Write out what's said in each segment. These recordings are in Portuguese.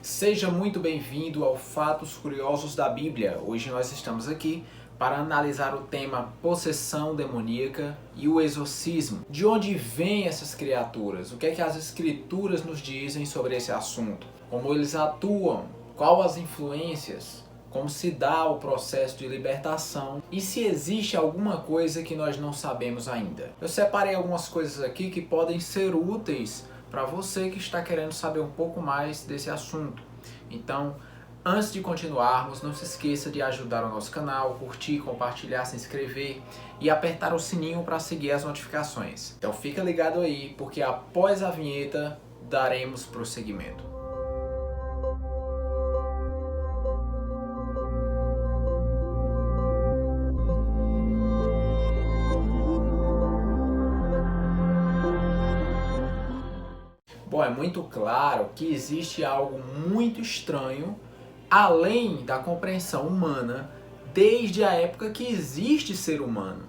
Seja muito bem-vindo ao Fatos Curiosos da Bíblia. Hoje nós estamos aqui para analisar o tema possessão demoníaca e o exorcismo. De onde vêm essas criaturas? O que é que as escrituras nos dizem sobre esse assunto? Como eles atuam? Quais as influências? Como se dá o processo de libertação e se existe alguma coisa que nós não sabemos ainda. Eu separei algumas coisas aqui que podem ser úteis para você que está querendo saber um pouco mais desse assunto. Então, antes de continuarmos, não se esqueça de ajudar o nosso canal, curtir, compartilhar, se inscrever e apertar o sininho para seguir as notificações. Então fica ligado aí, porque após a vinheta daremos prosseguimento. Bom, é muito claro que existe algo muito estranho além da compreensão humana desde a época que existe ser humano.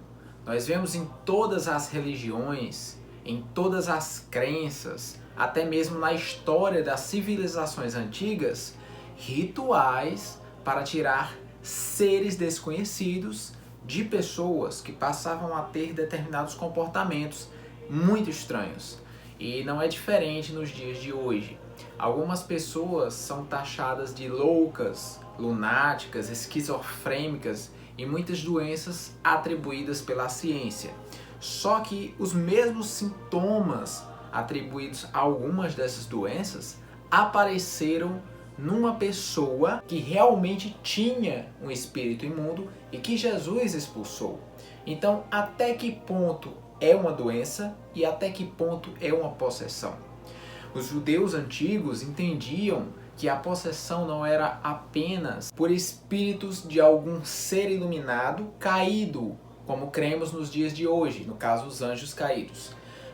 Nós vemos em todas as religiões, em todas as crenças, até mesmo na história das civilizações antigas, rituais para tirar seres desconhecidos de pessoas que passavam a ter determinados comportamentos muito estranhos. E não é diferente nos dias de hoje. Algumas pessoas são taxadas de loucas, lunáticas, esquizofrênicas e muitas doenças atribuídas pela ciência. Só que os mesmos sintomas atribuídos a algumas dessas doenças apareceram numa pessoa que realmente tinha um espírito imundo e que Jesus expulsou. Então, até que ponto é uma doença e até que ponto é uma possessão? Os judeus antigos entendiam que a possessão não era apenas por espíritos de algum ser iluminado caído, como cremos nos dias de hoje, no caso os anjos caídos,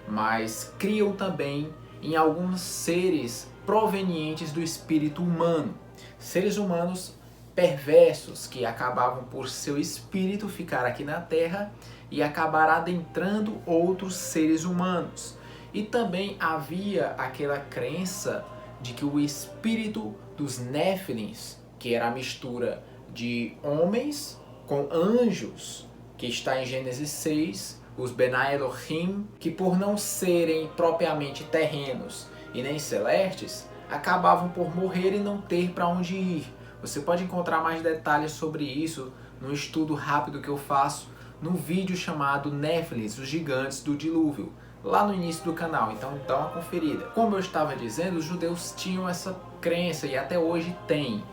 mas criam também em alguns seres provenientes do espírito humano, seres humanos perversos que acabavam por seu espírito ficar aqui na Terra e acabar adentrando outros seres humanos. E também havia aquela crença de que o espírito dos Néfilins, que era a mistura de homens com anjos, que está em Gênesis 6, os Benai Elohim, que por não serem propriamente terrenos e nem celestes, acabavam por morrer e não ter para onde ir. Você pode encontrar mais detalhes sobre isso no estudo rápido que eu faço no vídeo chamado Néfilins, os gigantes do dilúvio, lá no início do canal, então dá uma conferida. Como eu estava dizendo, os judeus tinham essa crença e até hoje tem.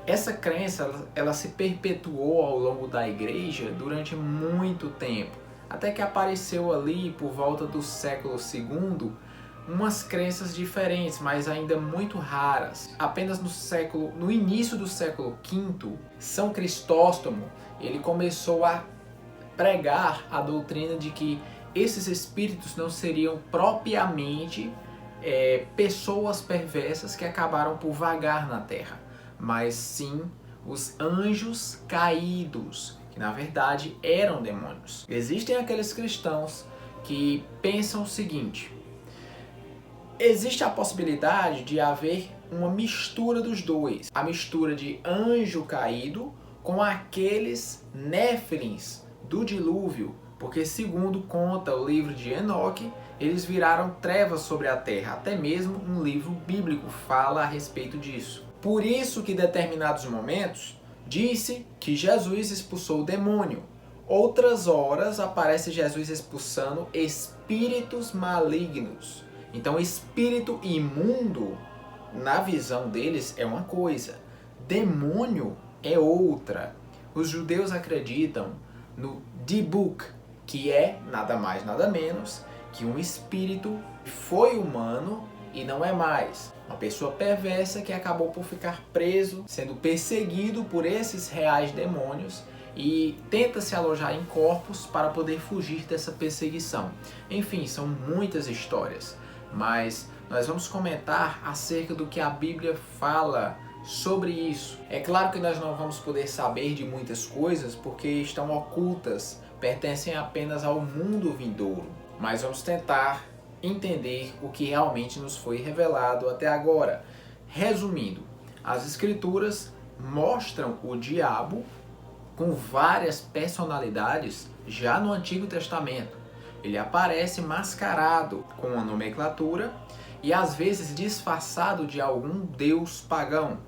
Essa crença ela se perpetuou ao longo da igreja durante muito tempo, até que apareceu ali por volta do século II umas crenças diferentes, mas ainda muito raras. Apenas no início do século V, São Cristóstomo ele começou a pregar a doutrina de que esses espíritos não seriam propriamente pessoas perversas que acabaram por vagar na Terra, mas sim os anjos caídos, que na verdade eram demônios. Existem aqueles cristãos que pensam o seguinte: existe a possibilidade de haver uma mistura dos dois, a mistura de anjo caído com aqueles néfilins do dilúvio, porque segundo conta o livro de Enoque, eles viraram trevas sobre a terra. Até mesmo um livro bíblico fala a respeito disso. Por isso que em determinados momentos disse que Jesus expulsou o demônio. Outras horas aparece Jesus expulsando espíritos malignos. Então espírito imundo, na visão deles, é uma coisa, demônio é outra. Os judeus acreditam no Dibuk, que é nada mais nada menos que um espírito que foi humano e não é mais. Uma pessoa perversa que acabou por ficar preso, sendo perseguido por esses reais demônios e tenta se alojar em corpos para poder fugir dessa perseguição. Enfim, são muitas histórias, mas nós vamos comentar acerca do que a Bíblia fala sobre isso. É claro que nós não vamos poder saber de muitas coisas porque estão ocultas, pertencem apenas ao mundo vindouro, mas vamos tentar entender o que realmente nos foi revelado até agora. Resumindo, as escrituras mostram o diabo com várias personalidades já no Antigo Testamento. Ele aparece mascarado com uma nomenclatura e às vezes disfarçado de algum deus pagão.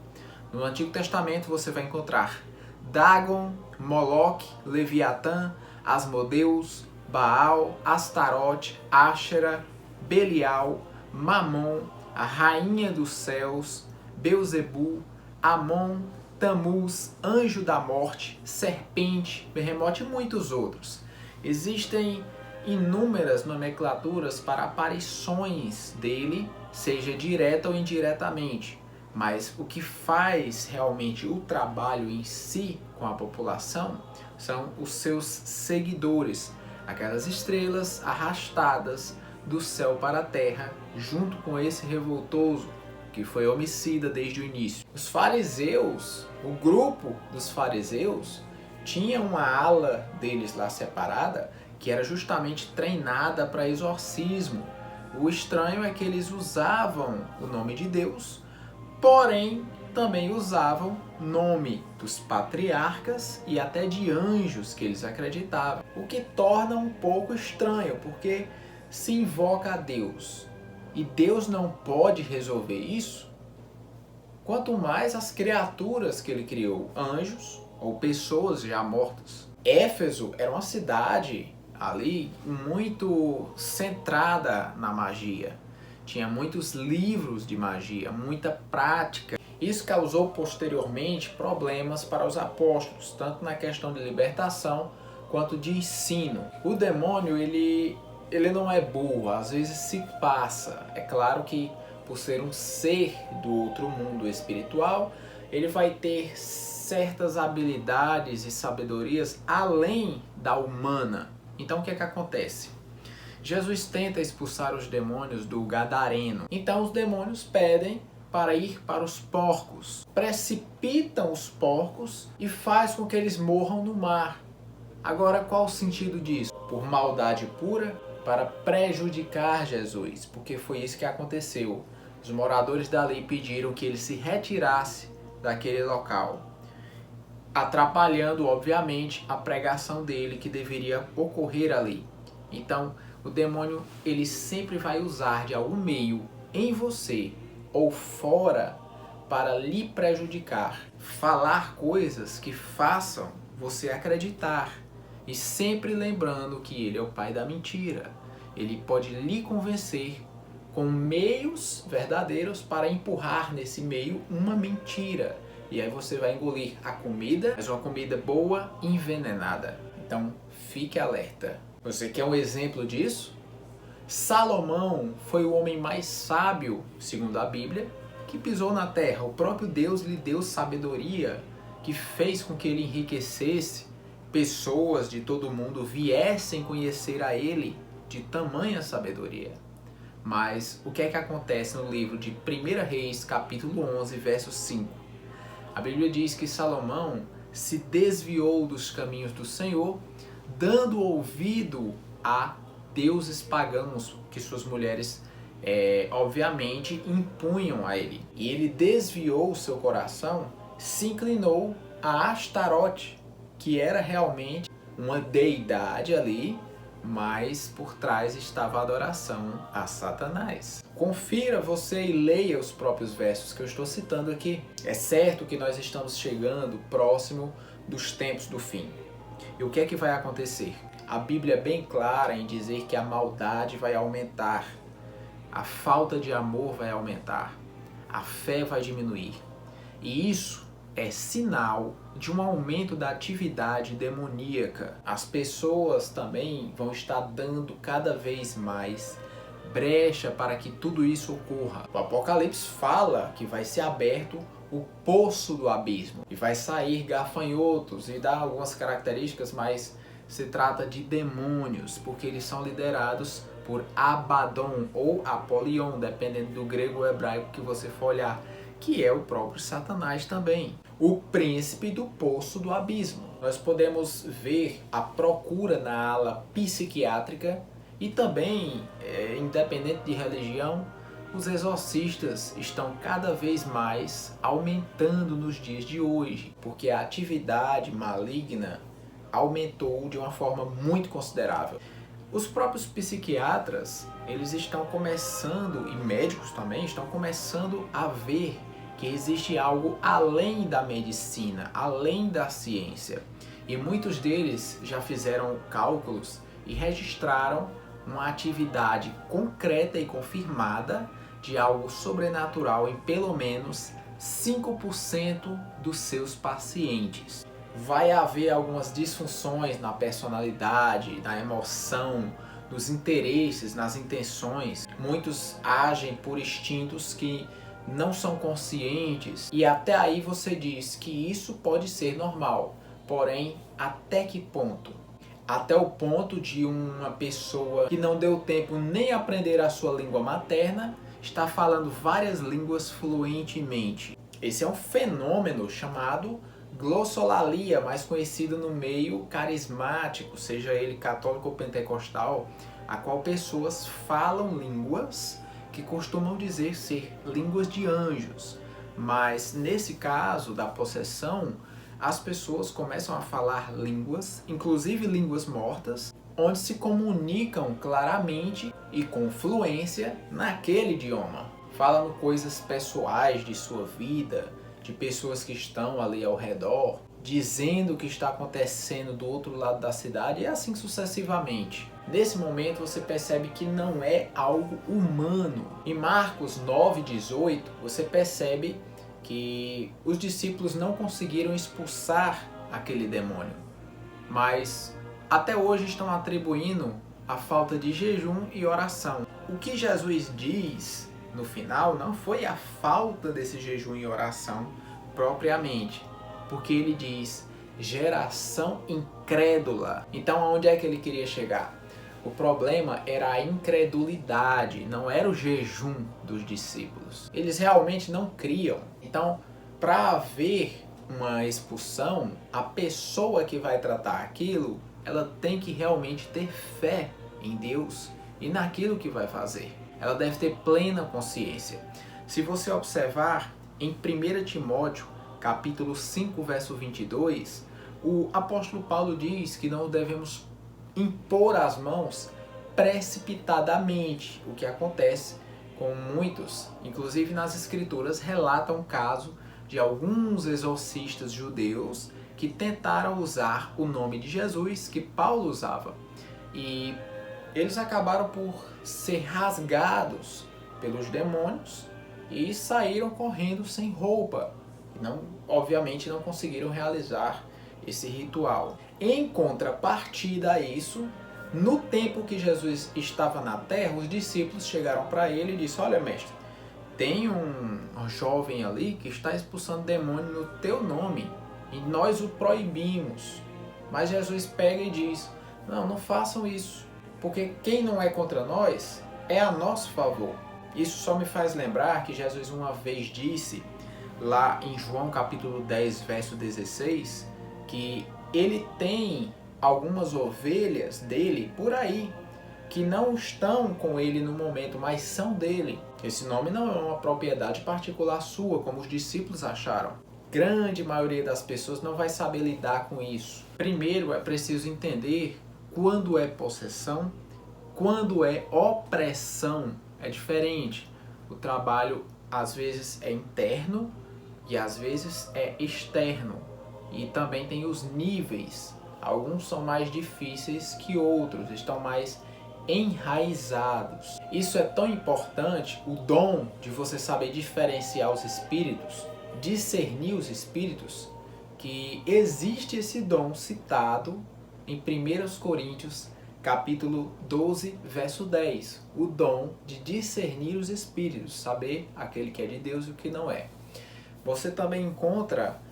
No Antigo Testamento você vai encontrar Dagon, Moloque, Leviatã, Asmodeus, Baal, Astarote, Áxera, Belial, Mamon, a rainha dos céus, Beuzebu, Amon, Tamuz, anjo da morte, serpente, Behemoth e muitos outros. Existem inúmeras nomenclaturas para aparições dele, seja direta ou indiretamente. Mas o que faz realmente o trabalho em si com a população são os seus seguidores, aquelas estrelas arrastadas do céu para a terra, junto com esse revoltoso que foi homicida desde o início. Os fariseus, o grupo dos fariseus, tinha uma ala deles lá separada que era justamente treinada para exorcismo. O estranho é que eles usavam o nome de Deus, porém também usavam nome dos patriarcas e até de anjos que eles acreditavam. O que torna um pouco estranho, porque se invoca a Deus e Deus não pode resolver isso, quanto mais as criaturas que ele criou, anjos ou pessoas já mortas. Éfeso era uma cidade ali muito centrada na magia. Tinha muitos livros de magia, muita prática. Isso causou posteriormente problemas para os apóstolos, tanto na questão de libertação quanto de ensino. O demônio, ele não é burro, às vezes se passa. É claro que por ser um ser do outro mundo espiritual, ele vai ter certas habilidades e sabedorias além da humana. Então o que é que acontece? Jesus tenta expulsar os demônios do gadareno. Então os demônios pedem para ir para os porcos. Precipitam os porcos e faz com que eles morram no mar. Agora qual o sentido disso? Por maldade pura? Para prejudicar Jesus, porque foi isso que aconteceu. Os moradores dali pediram que ele se retirasse daquele local, atrapalhando, obviamente, a pregação dele que deveria ocorrer ali. Então, o demônio, ele sempre vai usar de algum meio em você ou fora para lhe prejudicar, falar coisas que façam você acreditar. E sempre lembrando que ele é o pai da mentira. Ele pode lhe convencer com meios verdadeiros para empurrar nesse meio uma mentira. E aí você vai engolir a comida, mas uma comida boa, envenenada. Então fique alerta. Você quer um exemplo disso? Salomão foi o homem mais sábio, segundo a Bíblia, que pisou na terra. O próprio Deus lhe deu sabedoria, que fez com que ele enriquecesse, pessoas de todo mundo viessem conhecer a ele de tamanha sabedoria. Mas o que é que acontece no livro de 1 Reis, capítulo 11, verso 5? A Bíblia diz que Salomão se desviou dos caminhos do Senhor, dando ouvido a deuses pagãos que suas mulheres, obviamente, impunham a ele. E ele desviou o seu coração, se inclinou a Astarote, que era realmente uma deidade ali, mas por trás estava a adoração a Satanás. Confira você e leia os próprios versos que eu estou citando aqui. É certo que nós estamos chegando próximo dos tempos do fim. E o que é que vai acontecer? A Bíblia é bem clara em dizer que a maldade vai aumentar, a falta de amor vai aumentar, a fé vai diminuir. E isso é sinal de um aumento da atividade demoníaca. As pessoas também vão estar dando cada vez mais brecha para que tudo isso ocorra. O Apocalipse fala que vai ser aberto o poço do abismo e vai sair gafanhotos e dá algumas características, mas se trata de demônios, porque eles são liderados por Abaddon ou Apolion, dependendo do grego ou hebraico que você for olhar, que é o próprio Satanás também, o príncipe do poço do abismo. Nós podemos ver a procura na ala psiquiátrica e também, independente de religião, Os exorcistas estão cada vez mais aumentando nos dias de hoje, porque a atividade maligna aumentou de uma forma muito considerável. Os próprios psiquiatras, eles estão começando, e médicos também, estão começando a ver que existe algo além da medicina, além da ciência. E muitos deles já fizeram cálculos e registraram uma atividade concreta e confirmada de algo sobrenatural em pelo menos 5% dos seus pacientes. Vai haver algumas disfunções na personalidade, na emoção, nos interesses, nas intenções. Muitos agem por instintos que não são conscientes e até aí você diz que isso pode ser normal. Porém, até que ponto? Até o ponto de uma pessoa que não deu tempo nem aprender a sua língua materna está falando várias línguas fluentemente. Esse é um fenômeno chamado glossolalia, mais conhecido no meio carismático, seja ele católico ou pentecostal, a qual pessoas falam línguas que costumam dizer ser línguas de anjos. Mas nesse caso da possessão, as pessoas começam a falar línguas, inclusive línguas mortas, onde se comunicam claramente e com fluência naquele idioma, falando coisas pessoais de sua vida, de pessoas que estão ali ao redor, dizendo o que está acontecendo do outro lado da cidade e assim sucessivamente. Nesse momento você percebe que não é algo humano. Em Marcos 9:18 você percebe que os discípulos não conseguiram expulsar aquele demônio, mas até hoje estão atribuindo a falta de jejum e oração. O que Jesus diz no final não foi a falta desse jejum e oração propriamente, porque ele diz geração incrédula. Então aonde é que ele queria chegar? O problema era a incredulidade, não era o jejum dos discípulos. Eles realmente não criam. Então, para haver uma expulsão, a pessoa que vai tratar aquilo, ela tem que realmente ter fé em Deus e naquilo que vai fazer. Ela deve ter plena consciência. Se você observar em 1 Timóteo, capítulo 5, verso 22, o apóstolo Paulo diz que não devemos impor as mãos precipitadamente, o que acontece com muitos. Inclusive nas escrituras relatam o caso de alguns exorcistas judeus que tentaram usar o nome de Jesus que Paulo usava, e eles acabaram por ser rasgados pelos demônios e saíram correndo sem roupa. Obviamente não conseguiram realizar esse ritual. Em contrapartida a isso, no tempo que Jesus estava na terra, os discípulos chegaram para ele e disseram: olha, mestre, tem um jovem ali que está expulsando demônio no teu nome e nós o proibimos. Mas Jesus pega e diz: não façam isso, porque quem não é contra nós é a nosso favor. Isso só me faz lembrar que Jesus uma vez disse lá em João capítulo 10, verso 16, que ele tem algumas ovelhas dele por aí que não estão com ele no momento, mas são dele. Esse nome não é uma propriedade particular sua, como os discípulos acharam. Grande maioria das pessoas não vai saber lidar com isso. Primeiro é preciso entender quando é possessão, quando é opressão. É diferente. O trabalho às vezes é interno e às vezes é externo. E também tem os níveis. Alguns são mais difíceis que outros, estão mais enraizados. Isso é tão importante, o dom de você saber diferenciar os espíritos, discernir os espíritos, que existe esse dom citado em 1 Coríntios capítulo 12, verso 10. O dom de discernir os espíritos, saber aquele que é de Deus e o que não é. Você também encontra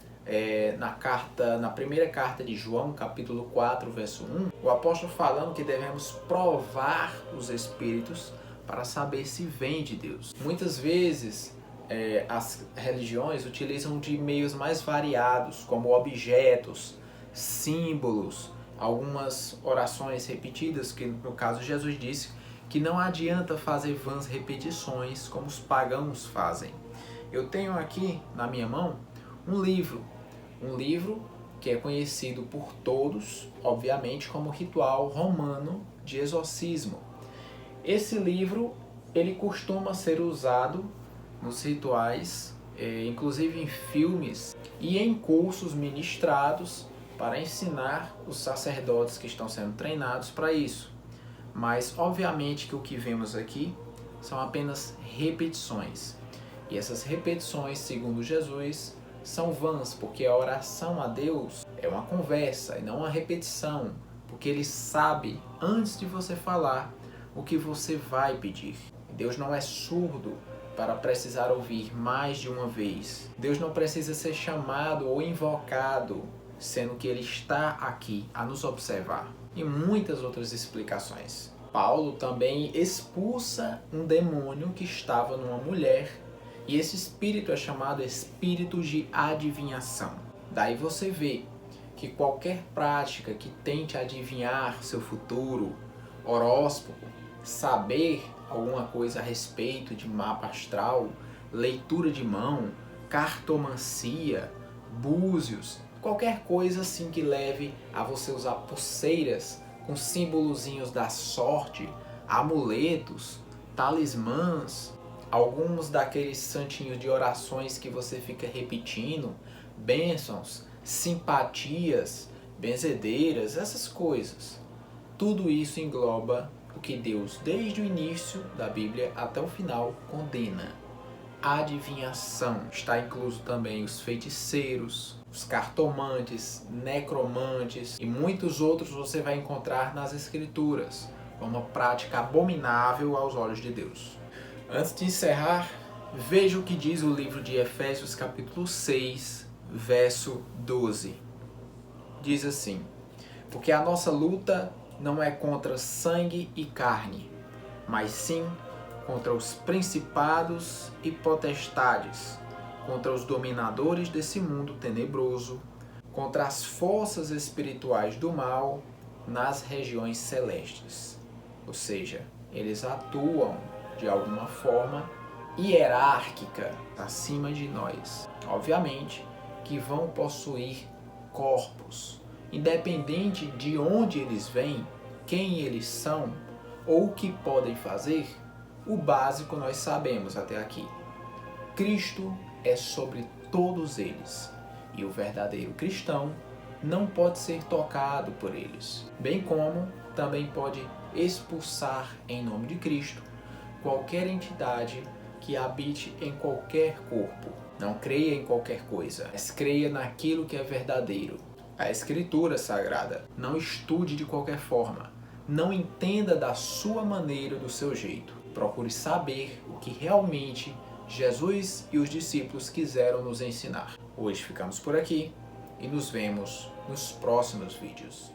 na primeira carta de João, capítulo 4, verso 1, o apóstolo falando que devemos provar os espíritos para saber se vem de Deus. Muitas vezes as religiões utilizam de meios mais variados, como objetos, símbolos, algumas orações repetidas, que no caso Jesus disse que não adianta fazer vãs repetições como os pagãos fazem. Eu tenho aqui na minha mão um livro que é conhecido por todos, obviamente, como ritual romano de exorcismo. Esse livro ele costuma ser usado nos rituais, inclusive em filmes e em cursos ministrados para ensinar os sacerdotes que estão sendo treinados para isso. Mas obviamente que o que vemos aqui são apenas repetições. E essas repetições, segundo Jesus, são vãs, porque a oração a Deus é uma conversa e não uma repetição, porque Ele sabe, antes de você falar, o que você vai pedir. Deus não é surdo para precisar ouvir mais de uma vez. Deus não precisa ser chamado ou invocado, sendo que Ele está aqui a nos observar. E muitas outras explicações. Paulo também expulsa um demônio que estava numa mulher, e esse espírito é chamado espírito de adivinhação. Daí você vê que qualquer prática que tente adivinhar seu futuro, horóscopo, saber alguma coisa a respeito de mapa astral, leitura de mão, cartomancia, búzios, qualquer coisa assim que leve a você usar pulseiras com símbolozinhos da sorte, amuletos, talismãs, alguns daqueles santinhos de orações que você fica repetindo, bênçãos, simpatias, benzedeiras, essas coisas. Tudo isso engloba o que Deus, desde o início da Bíblia até o final, condena. Adivinhação. Está incluso também os feiticeiros, os cartomantes, necromantes e muitos outros você vai encontrar nas Escrituras, como uma prática abominável aos olhos de Deus. Antes de encerrar, veja o que diz o livro de Efésios capítulo 6, verso 12. Diz assim: porque a nossa luta não é contra sangue e carne, mas sim contra os principados e potestades, contra os dominadores desse mundo tenebroso, contra as forças espirituais do mal nas regiões celestes. Ou seja, eles atuam de alguma forma hierárquica acima de nós. Obviamente que vão possuir corpos, independente de onde eles vêm, quem eles são ou o que podem fazer. O básico nós sabemos até aqui. Cristo é sobre todos eles, e o verdadeiro cristão não pode ser tocado por eles, bem como também pode expulsar em nome de Cristo qualquer entidade que habite em qualquer corpo. Não creia em qualquer coisa, mas creia naquilo que é verdadeiro. A Escritura Sagrada. Não estude de qualquer forma. Não entenda da sua maneira, do seu jeito. Procure saber o que realmente Jesus e os discípulos quiseram nos ensinar. Hoje ficamos por aqui e nos vemos nos próximos vídeos.